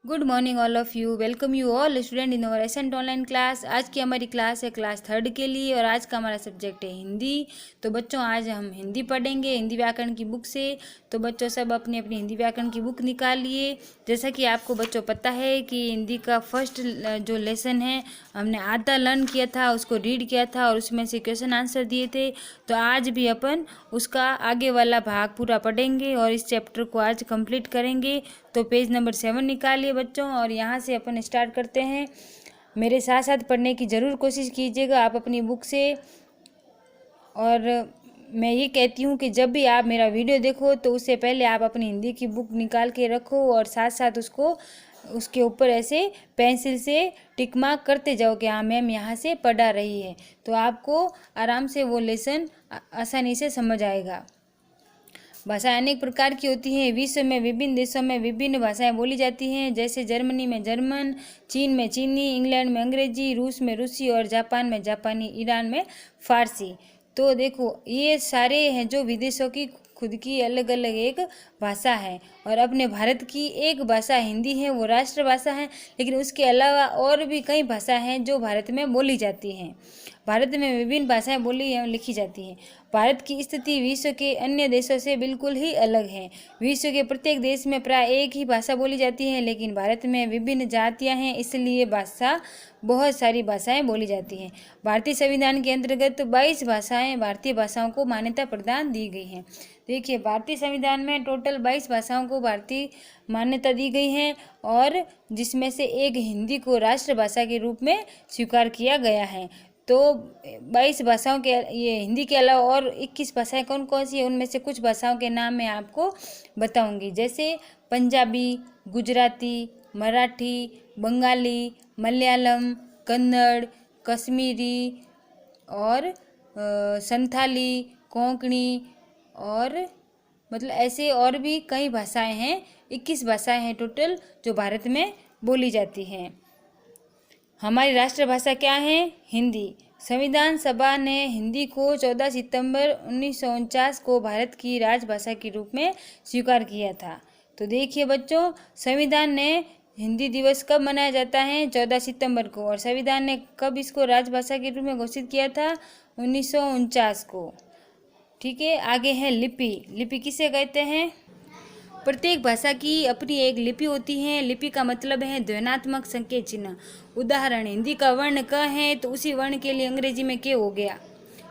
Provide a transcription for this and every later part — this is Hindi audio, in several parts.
Good morning all of you. Welcome you all student in our accent online class. आज की हमारी क्लास है क्लास थर्ड के लिए और आज का हमारा सब्जेक्ट है हिंदी। तो बच्चों आज हम हिंदी पढ़ेंगे हिंदी व्याकरण की बुक से। तो बच्चों सब अपनी अपनी हिंदी व्याकरण की बुक निकालिए। जैसा कि आपको बच्चों पता है कि हिंदी का फर्स्ट जो लेसन है हमने आधा लर्न किया था, उसको रीड किया था और उसमें से क्वेश्चन आंसर दिए थे। तो आज भी अपन उसका आगे वाला भाग पूरा पढ़ेंगे और इस चैप्टर को आज कंप्लीट करेंगे। तो पेज नंबर 7 निकालिए बच्चों और यहाँ से अपन स्टार्ट करते हैं। मेरे साथ साथ पढ़ने की ज़रूर कोशिश कीजिएगा आप अपनी बुक से। और मैं ये कहती हूँ कि जब भी आप मेरा वीडियो देखो तो उससे पहले आप अपनी हिंदी की बुक निकाल के रखो और साथ साथ उसके ऊपर ऐसे पेंसिल से टिक मार्क करते जाओ कि हाँ मैम यहाँ से पढ़ा रही है। तो आपको आराम से वो लेसन आसानी से समझ आएगा। भाषाएं अनेक प्रकार की होती हैं। विश्व में विभिन्न देशों में विभिन्न भाषाएं बोली जाती हैं, जैसे जर्मनी में जर्मन, चीन में चीनी, इंग्लैंड में अंग्रेजी, रूस में रूसी और जापान में जापानी, ईरान में फारसी। तो देखो ये सारे हैं जो विदेशों की खुद की अलग अलग एक भाषा है और अपने भारत की एक भाषा हिंदी है, वो राष्ट्रभाषा है। लेकिन उसके अलावा और भी कई भाषा हैं जो भारत में बोली जाती हैं। भारत में विभिन्न भाषाएं बोली एवं लिखी जाती हैं। भारत की स्थिति विश्व के अन्य देशों से बिल्कुल ही अलग है। विश्व के प्रत्येक देश में प्राय एक ही भाषा बोली जाती है, लेकिन भारत में विभिन्न जातियां हैं, इसलिए बहुत सारी भाषाएं बोली जाती हैं। भारतीय संविधान के अंतर्गत 22 भाषाएं भारतीय भाषाओं को मान्यता प्रदान दी गई हैं। देखिए भारतीय संविधान में टोटल 22 भाषाओं को भारतीय मान्यता दी गई है और जिसमें से एक हिंदी को राष्ट्रभाषा के रूप में स्वीकार किया गया है। तो 22 भाषाओं के ये हिंदी के अलावा और 21 भाषाएं कौन कौन सी है, उनमें से कुछ भाषाओं के नाम मैं आपको बताऊंगी, जैसे पंजाबी, गुजराती, मराठी, बंगाली, मलयालम, कन्नड़, कश्मीरी और संथाली, कोंकणी और मतलब ऐसे और भी कई भाषाएं हैं। 21 भाषाएं हैं टोटल जो भारत में बोली जाती हैं। हमारी राष्ट्रभाषा क्या है? हिंदी। संविधान सभा ने हिंदी को 14 सितंबर 1949 को भारत की राजभाषा के रूप में स्वीकार किया था। तो देखिए बच्चों, संविधान ने हिंदी दिवस कब मनाया जाता है? 14 सितंबर को। और संविधान ने कब इसको राजभाषा के रूप में घोषित किया था? 1949 को। ठीक है, आगे है लिपि। लिपि किसे कहते हैं? प्रत्येक भाषा की अपनी एक लिपि होती है। लिपि का मतलब है ध्वन्यात्मक संकेत चिन्ह। उदाहरण, हिंदी का वर्ण क है तो उसी वर्ण के लिए अंग्रेजी में के हो गया।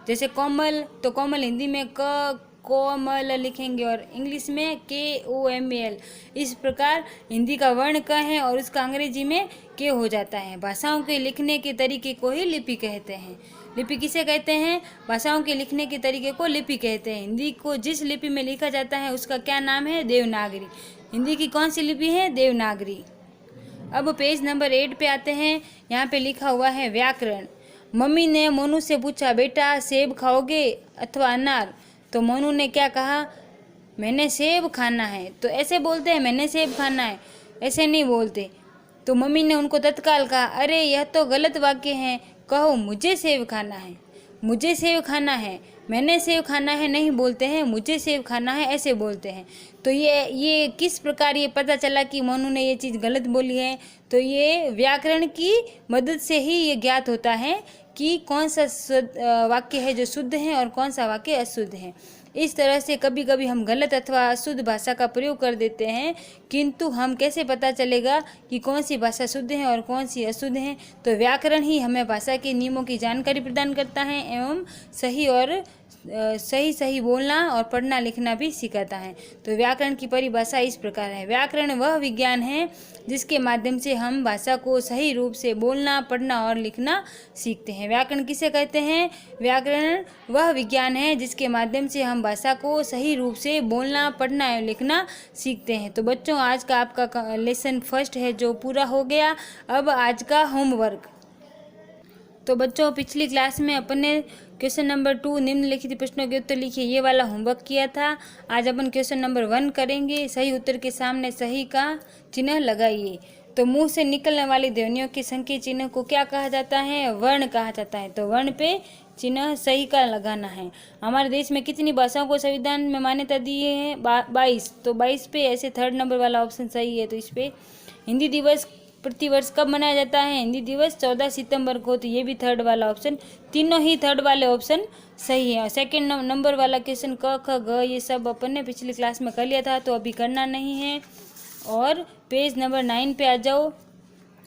जैसे कोमल, तो कोमल हिंदी में क कोमल लिखेंगे और इंग्लिश में KOML। इस प्रकार हिंदी का वर्ण क है और उसका अंग्रेजी में के हो जाता है। भाषाओं के लिखने के तरीके को ही लिपि कहते हैं। लिपि किसे कहते हैं? भाषाओं के लिखने के तरीके को लिपि कहते हैं। हिंदी को जिस लिपि में लिखा जाता है उसका क्या नाम है? देवनागरी। हिंदी की कौन सी लिपि है? देवनागरी। अब पेज नंबर 8 पे आते हैं। यहाँ पे लिखा हुआ है व्याकरण। मम्मी ने मोनू से पूछा, बेटा सेब खाओगे अथवा अनार? तो मोनू ने क्या कहा? मैंने सेब खाना है। तो ऐसे बोलते हैं मैंने सेब खाना है, ऐसे नहीं बोलते। तो मम्मी ने उनको तत्काल कहा, अरे यह तो गलत वाक्य है, कहो मुझे सेब खाना है। मुझे सेब खाना है, मैंने सेब खाना है नहीं बोलते हैं, मुझे सेब खाना है ऐसे बोलते हैं। तो ये किस प्रकार ये पता चला कि मोनू ने ये चीज़ गलत बोली है? तो ये व्याकरण की मदद से ही ये ज्ञात होता है कि कौन सा वाक्य है जो शुद्ध है और कौन सा वाक्य अशुद्ध है। इस तरह से कभी कभी हम गलत अथवा अशुद्ध भाषा का प्रयोग कर देते हैं, किंतु हम कैसे पता चलेगा कि कौन सी भाषा शुद्ध है और कौन सी अशुद्ध है? तो व्याकरण ही हमें भाषा के नियमों की जानकारी प्रदान करता है एवं सही बोलना और पढ़ना लिखना भी सिखाता है। तो व्याकरण की परिभाषा इस प्रकार है। व्याकरण वह विज्ञान है जिसके माध्यम से हम भाषा को सही रूप से बोलना, पढ़ना और लिखना सीखते हैं। व्याकरण किसे कहते हैं? व्याकरण वह विज्ञान है जिसके माध्यम से हम भाषा को सही रूप से बोलना, पढ़ना और लिखना सीखते हैं। तो बच्चों आज का आपका लेसन फर्स्ट है जो पूरा हो गया। अब आज का होमवर्क। तो बच्चों पिछली क्लास में अपन ने क्वेश्चन नंबर 2 निम्नलिखित प्रश्नों के उत्तर लिखिए ये वाला होमवर्क किया था। आज अपन क्वेश्चन नंबर 1 करेंगे। सही उत्तर के सामने सही का चिन्ह लगाइए। तो मुंह से निकलने वाली ध्वनियों के संकेत चिन्ह को क्या कहा जाता है? वर्ण कहा जाता है। तो वर्ण पे चिन्ह सही का लगाना है। हमारे देश में कितनी भाषाओं को संविधान में मान्यता दी है? 22। तो 22 पे ऐसे 3rd नंबर वाला ऑप्शन सही है। तो इस पे हिंदी दिवस प्रतिवर्ष कब मनाया जाता है? हिंदी दिवस 14 सितंबर को। तो ये भी थर्ड वाला ऑप्शन, तीनों ही थर्ड वाले ऑप्शन सही है। सेकंड नंबर वाला क्वेश्चन क ख ग ये सब अपन ने पिछली क्लास में कर लिया था, तो अभी करना नहीं है। और पेज नंबर 9 पे आ जाओ।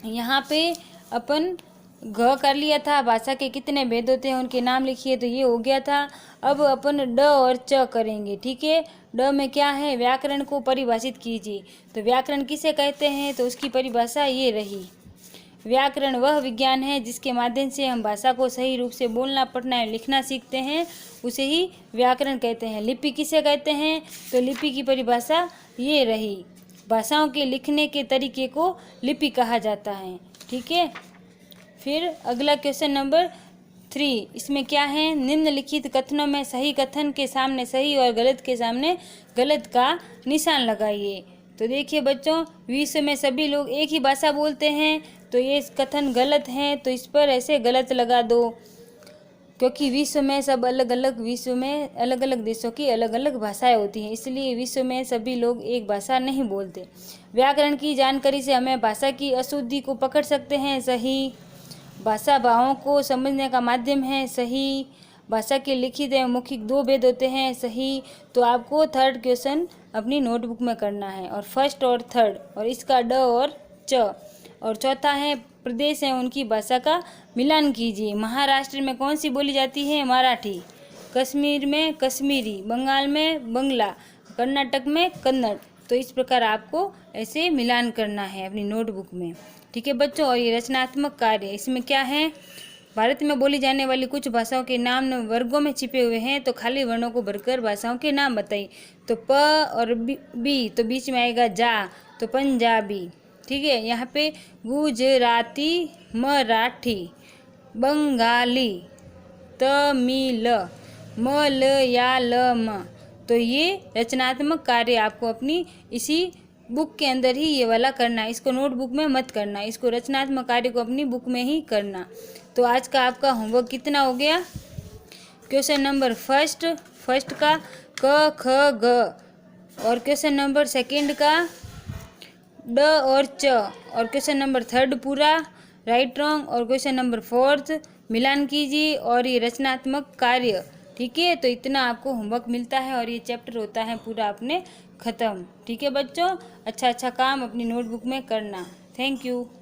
यहाँ पे अपन घ कर लिया था, भाषा के कितने भेद होते हैं उनके नाम लिखिए, तो ये हो गया था। अब अपन ड और च करेंगे, ठीक है। ड में क्या है? व्याकरण को परिभाषित कीजिए। तो व्याकरण किसे कहते हैं? तो उसकी परिभाषा ये रही, व्याकरण वह विज्ञान है जिसके माध्यम से हम भाषा को सही रूप से बोलना, पढ़ना और लिखना सीखते हैं, उसे ही व्याकरण कहते हैं। लिपि किसे कहते हैं? तो लिपि की परिभाषा ये रही, भाषाओं के लिखने के तरीके को लिपि कहा जाता है, ठीक है। फिर अगला क्वेश्चन नंबर 3, इसमें क्या है? निम्नलिखित कथनों में सही कथन के सामने सही और गलत के सामने गलत का निशान लगाइए। तो देखिए बच्चों, विश्व में सभी लोग एक ही भाषा बोलते हैं, तो ये कथन गलत है, तो इस पर ऐसे गलत लगा दो, क्योंकि विश्व में सब अलग अलग, विश्व में अलग अलग देशों की अलग अलग भाषाएं होती हैं, इसलिए विश्व में सभी लोग एक भाषा नहीं बोलते। व्याकरण की जानकारी से हमें भाषा की अशुद्धि को पकड़ सकते हैं, सही। भाषा भावों को समझने का माध्यम है, सही। भाषा के लिखित एवं मौखिक 2 भेद होते हैं, सही। तो आपको थर्ड क्वेश्चन अपनी नोटबुक में करना है, और फर्स्ट और थर्ड, और इसका ड और च। और चौथा है प्रदेश है उनकी भाषा का मिलान कीजिए। महाराष्ट्र में कौन सी बोली जाती है? मराठी। कश्मीर में कश्मीरी, बंगाल में बंगला, कर्नाटक में कन्नड़। तो इस प्रकार आपको ऐसे मिलान करना है अपनी नोटबुक में, ठीक है बच्चों। और ये रचनात्मक कार्य, इसमें क्या है? भारत में बोली जाने वाली कुछ भाषाओं के नाम वर्गों में छिपे हुए हैं, तो खाली वर्णों को भरकर भाषाओं के नाम बताइए। तो प और बी, तो बीच में आएगा जा, तो पंजाबी, ठीक है। यहाँ पे गुजराती, मराठी, बंगाली, तमिल, मलयालम। तो ये रचनात्मक कार्य आपको अपनी इसी बुक के अंदर ही ये वाला करना है, इसको नोटबुक में मत करना, इसको रचनात्मक कार्य को अपनी बुक में ही करना। तो आज का आपका होमवर्क कितना हो गया? क्वेश्चन नंबर फर्स्ट का क ख ग, और क्वेश्चन नंबर सेकंड का ड और च, और क्वेश्चन नंबर थर्ड पूरा राइट रॉन्ग, और क्वेश्चन नंबर फोर्थ मिलान कीजिए, और ये रचनात्मक कार्य, ठीक है। तो इतना आपको होमवर्क मिलता है, और ये चैप्टर होता है पूरा अपने ख़त्म, ठीक है बच्चों। अच्छा काम अपनी नोटबुक में करना। Thank you.